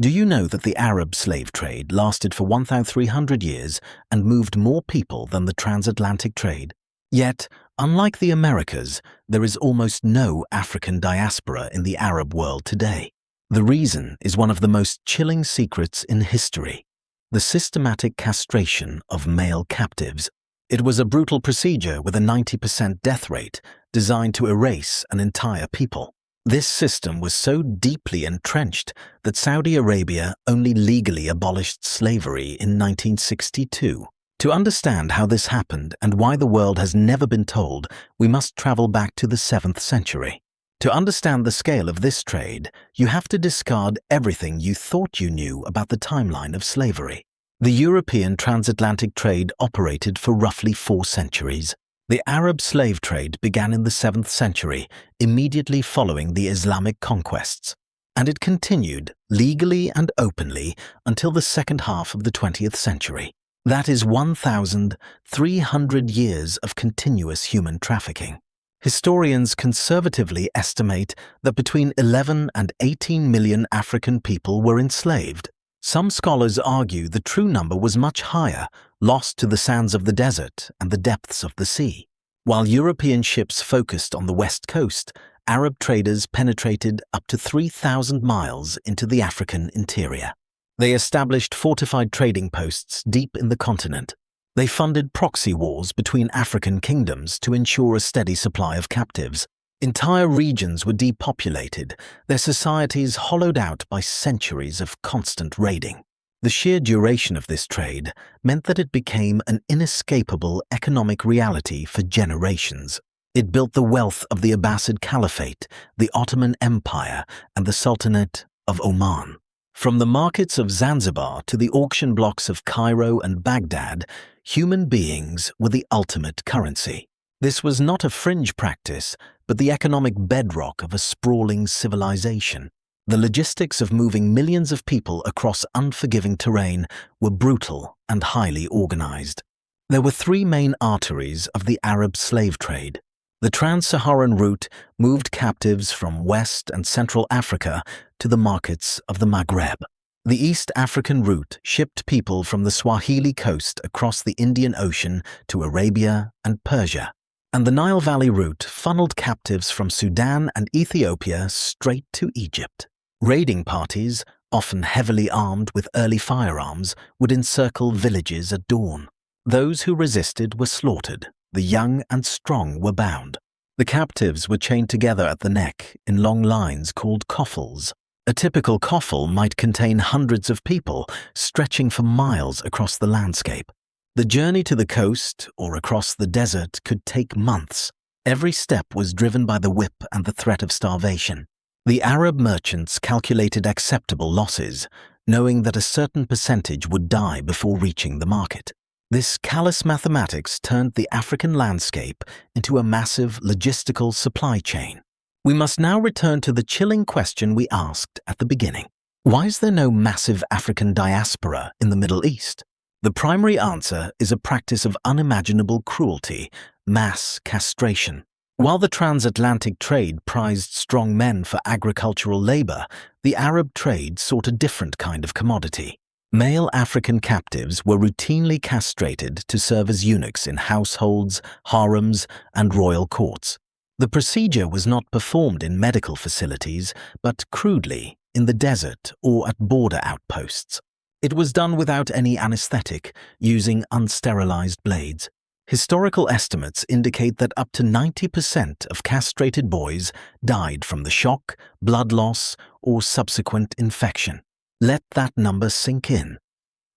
Do you know that the Arab slave trade lasted for 1,300 years and moved more people than the transatlantic trade? Yet, unlike the Americas, there is almost no African diaspora in the Arab world today. The reason is one of the most chilling secrets in history: the systematic castration of male captives. It was a brutal procedure with a 90% death rate designed to erase an entire people. This system was so deeply entrenched that Saudi Arabia only legally abolished slavery in 1962. To understand how this happened and why the world has never been told, we must travel back to the 7th century. To understand the scale of this trade, you have to discard everything you thought you knew about the timeline of slavery. The European transatlantic trade operated for roughly 4 centuries. The Arab slave trade began in the 7th century, immediately following the Islamic conquests, and it continued legally and openly until the second half of the 20th century. That is 1,300 years of continuous human trafficking. Historians conservatively estimate that between 11 and 18 million African people were enslaved. Some scholars argue the true number was much higher, lost to the sands of the desert and the depths of the sea. While European ships focused on the west coast, Arab traders penetrated up to 3,000 miles into the African interior. They established fortified trading posts deep in the continent. They funded proxy wars between African kingdoms to ensure a steady supply of captives. Entire regions were depopulated, their societies hollowed out by centuries of constant raiding. The sheer duration of this trade meant that it became an inescapable economic reality for generations. It built the wealth of the Abbasid Caliphate, the Ottoman Empire, and the Sultanate of Oman. From the markets of Zanzibar to the auction blocks of Cairo and Baghdad, human beings were the ultimate currency. This was not a fringe practice, but the economic bedrock of a sprawling civilization. The logistics of moving millions of people across unforgiving terrain were brutal and highly organized. There were 3 main arteries of the Arab slave trade. The Trans-Saharan route moved captives from West and Central Africa to the markets of the Maghreb. The East African route shipped people from the Swahili coast across the Indian Ocean to Arabia and Persia. And the Nile Valley route funneled captives from Sudan and Ethiopia straight to Egypt. Raiding parties, often heavily armed with early firearms, would encircle villages at dawn. Those who resisted were slaughtered. The young and strong were bound. The captives were chained together at the neck in long lines called coffles. A typical coffle might contain hundreds of people, stretching for miles across the landscape. The journey to the coast or across the desert could take months. Every step was driven by the whip and the threat of starvation. The Arab merchants calculated acceptable losses, knowing that a certain percentage would die before reaching the market. This callous mathematics turned the African landscape into a massive logistical supply chain. We must now return to the chilling question we asked at the beginning. Why is there no massive African diaspora in the Middle East? The primary answer is a practice of unimaginable cruelty: mass castration. While the transatlantic trade prized strong men for agricultural labor, the Arab trade sought a different kind of commodity. Male African captives were routinely castrated to serve as eunuchs in households, harems, and royal courts. The procedure was not performed in medical facilities, but crudely, in the desert or at border outposts. It was done without any anesthetic, using unsterilized blades. Historical estimates indicate that up to 90% of castrated boys died from the shock, blood loss, or subsequent infection. Let that number sink in.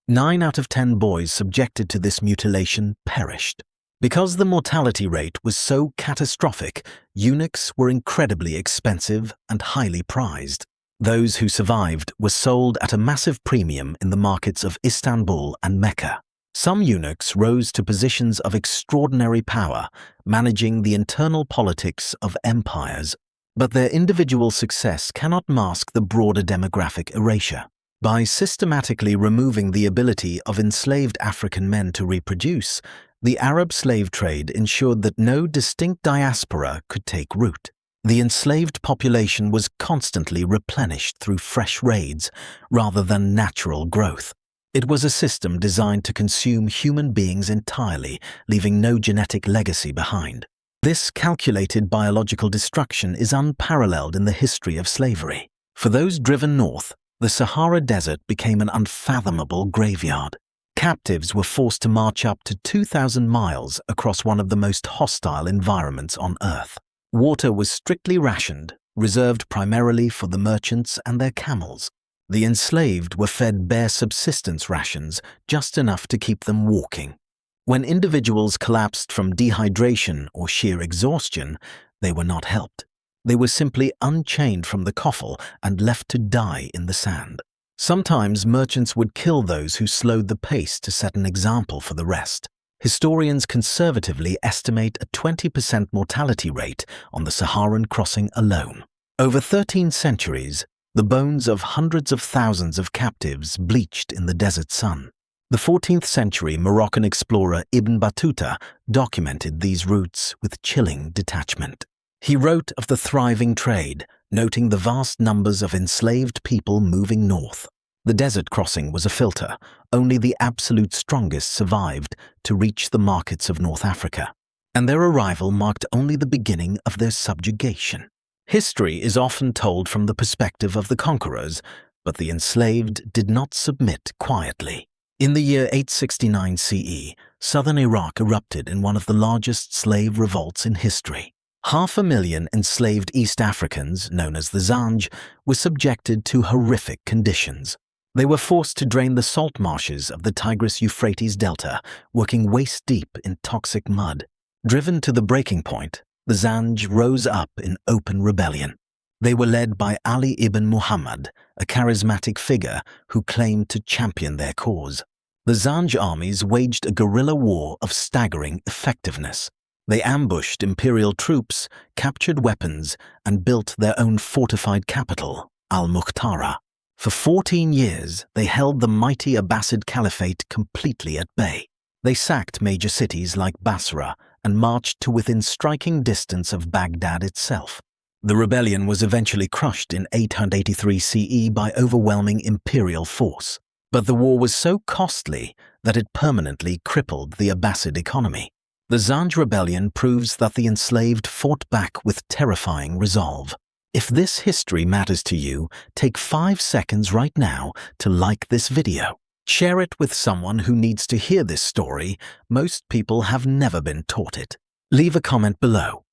9 out of 10 boys subjected to this mutilation perished. Because the mortality rate was so catastrophic, eunuchs were incredibly expensive and highly prized. Those who survived were sold at a massive premium in the markets of Istanbul and Mecca. Some eunuchs rose to positions of extraordinary power, managing the internal politics of empires. But their individual success cannot mask the broader demographic erasure. By systematically removing the ability of enslaved African men to reproduce, the Arab slave trade ensured that no distinct diaspora could take root. The enslaved population was constantly replenished through fresh raids rather than natural growth. It was a system designed to consume human beings entirely, leaving no genetic legacy behind. This calculated biological destruction is unparalleled in the history of slavery. For those driven north, the Sahara Desert became an unfathomable graveyard. Captives were forced to march up to 2,000 miles across one of the most hostile environments on Earth. Water was strictly rationed, reserved primarily for the merchants and their camels. The enslaved were fed bare subsistence rations, just enough to keep them walking. When individuals collapsed from dehydration or sheer exhaustion, they were not helped. They were simply unchained from the coffle and left to die in the sand. Sometimes merchants would kill those who slowed the pace to set an example for the rest. Historians conservatively estimate a 20% mortality rate on the Saharan crossing alone. Over 13 centuries, the bones of hundreds of thousands of captives bleached in the desert sun. The 14th century Moroccan explorer Ibn Battuta documented these routes with chilling detachment. He wrote of the thriving trade, noting the vast numbers of enslaved people moving north. The desert crossing was a filter. Only the absolute strongest survived to reach the markets of North Africa, and their arrival marked only the beginning of their subjugation. History is often told from the perspective of the conquerors, but the enslaved did not submit quietly. In the year 869 CE, southern Iraq erupted in one of the largest slave revolts in history. 500,000 enslaved East Africans, known as the Zanj, were subjected to horrific conditions. They were forced to drain the salt marshes of the Tigris-Euphrates Delta, working waist-deep in toxic mud. Driven to the breaking point, the Zanj rose up in open rebellion. They were led by Ali ibn Muhammad, a charismatic figure who claimed to champion their cause. The Zanj armies waged a guerrilla war of staggering effectiveness. They ambushed imperial troops, captured weapons, and built their own fortified capital, Al-Muqtara. For 14 years, they held the mighty Abbasid Caliphate completely at bay. They sacked major cities like Basra and marched to within striking distance of Baghdad itself. The rebellion was eventually crushed in 883 CE by overwhelming imperial force. But the war was so costly that it permanently crippled the Abbasid economy. The Zanj Rebellion proves that the enslaved fought back with terrifying resolve. If this history matters to you, take 5 seconds right now to like this video. Share it with someone who needs to hear this story. Most people have never been taught it. Leave a comment below.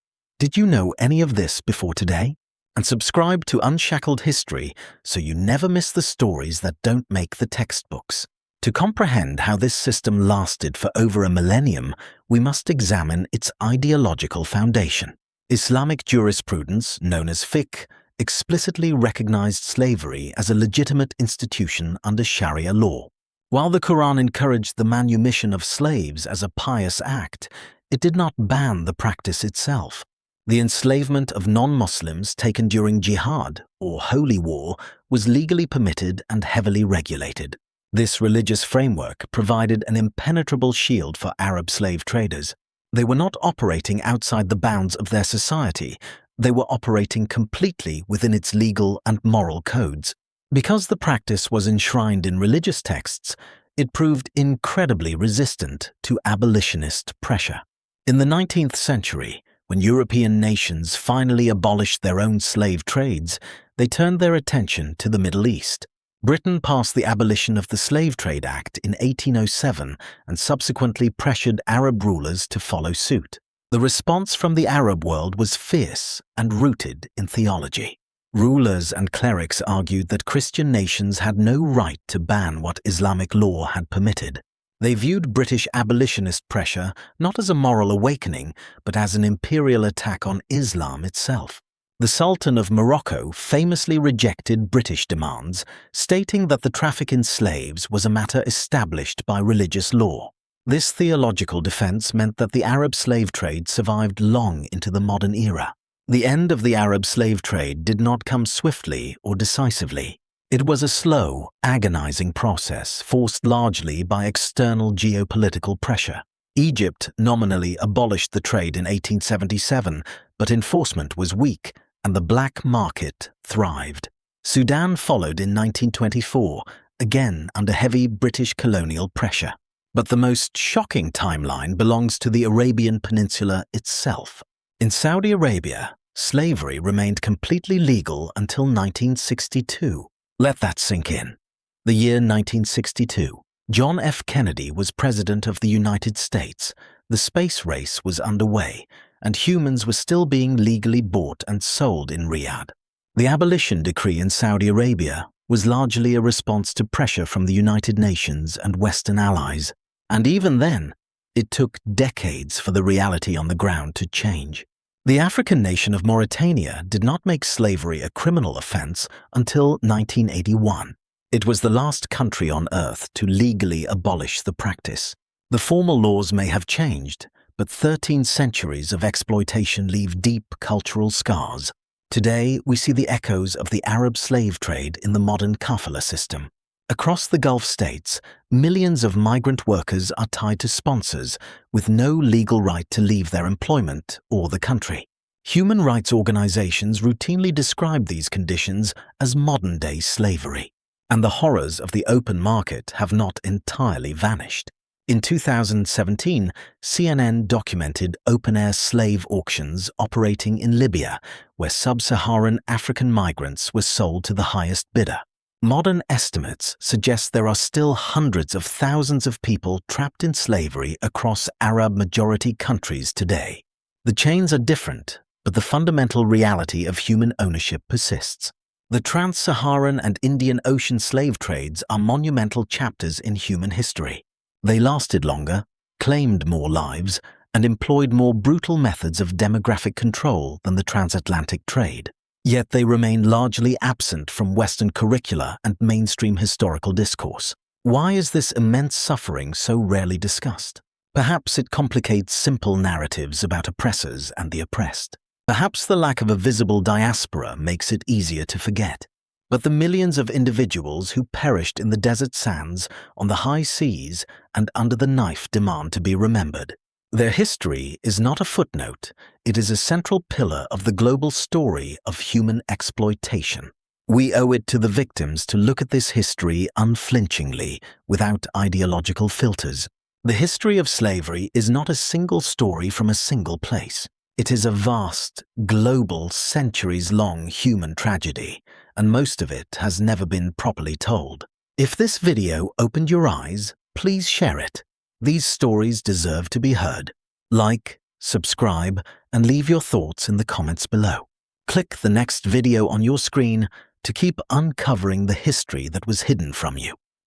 Did you know any of this before today? And subscribe to Unshackled History so you never miss the stories that don't make the textbooks. To comprehend how this system lasted for over a millennium, we must examine its ideological foundation. Islamic jurisprudence, known as fiqh, explicitly recognized slavery as a legitimate institution under Sharia law. While the Quran encouraged the manumission of slaves as a pious act, it did not ban the practice itself. The enslavement of non-Muslims taken during jihad, or holy war, was legally permitted and heavily regulated. This religious framework provided an impenetrable shield for Arab slave traders. They were not operating outside the bounds of their society. They were operating completely within its legal and moral codes. Because the practice was enshrined in religious texts, it proved incredibly resistant to abolitionist pressure. In the 19th century, when European nations finally abolished their own slave trades, they turned their attention to the Middle East. Britain passed the Abolition of the Slave Trade Act in 1807 and subsequently pressured Arab rulers to follow suit. The response from the Arab world was fierce and rooted in theology. Rulers and clerics argued that Christian nations had no right to ban what Islamic law had permitted. They viewed British abolitionist pressure not as a moral awakening, but as an imperial attack on Islam itself. The Sultan of Morocco famously rejected British demands, stating that the traffic in slaves was a matter established by religious law. This theological defense meant that the Arab slave trade survived long into the modern era. The end of the Arab slave trade did not come swiftly or decisively. It was a slow, agonizing process forced largely by external geopolitical pressure. Egypt nominally abolished the trade in 1877, but enforcement was weak and the black market thrived. Sudan followed in 1924, again under heavy British colonial pressure. But the most shocking timeline belongs to the Arabian Peninsula itself. In Saudi Arabia, slavery remained completely legal until 1962. Let that sink in. The year 1962. John F. Kennedy was President of the United States. The space race was underway, and humans were still being legally bought and sold in Riyadh. The abolition decree in Saudi Arabia was largely a response to pressure from the United Nations and Western allies. And even then, it took decades for the reality on the ground to change. The African nation of Mauritania did not make slavery a criminal offense until 1981. It was the last country on earth to legally abolish the practice. The formal laws may have changed, but 13 centuries of exploitation leave deep cultural scars. Today, we see the echoes of the Arab slave trade in the modern kafala system. Across the Gulf states, millions of migrant workers are tied to sponsors with no legal right to leave their employment or the country. Human rights organizations routinely describe these conditions as modern-day slavery, and the horrors of the open market have not entirely vanished. In 2017, CNN documented open-air slave auctions operating in Libya, where sub-Saharan African migrants were sold to the highest bidder. Modern estimates suggest there are still hundreds of thousands of people trapped in slavery across Arab-majority countries today. The chains are different, but the fundamental reality of human ownership persists. The Trans-Saharan and Indian Ocean slave trades are monumental chapters in human history. They lasted longer, claimed more lives, and employed more brutal methods of demographic control than the transatlantic trade. Yet they remain largely absent from Western curricula and mainstream historical discourse. Why is this immense suffering so rarely discussed? Perhaps it complicates simple narratives about oppressors and the oppressed. Perhaps the lack of a visible diaspora makes it easier to forget. But the millions of individuals who perished in the desert sands, on the high seas, and under the knife demand to be remembered. Their history is not a footnote, it is a central pillar of the global story of human exploitation. We owe it to the victims to look at this history unflinchingly, without ideological filters. The history of slavery is not a single story from a single place. It is a vast, global, centuries-long human tragedy, and most of it has never been properly told. If this video opened your eyes, please share it. These stories deserve to be heard. Like, subscribe, and leave your thoughts in the comments below. Click the next video on your screen to keep uncovering the history that was hidden from you.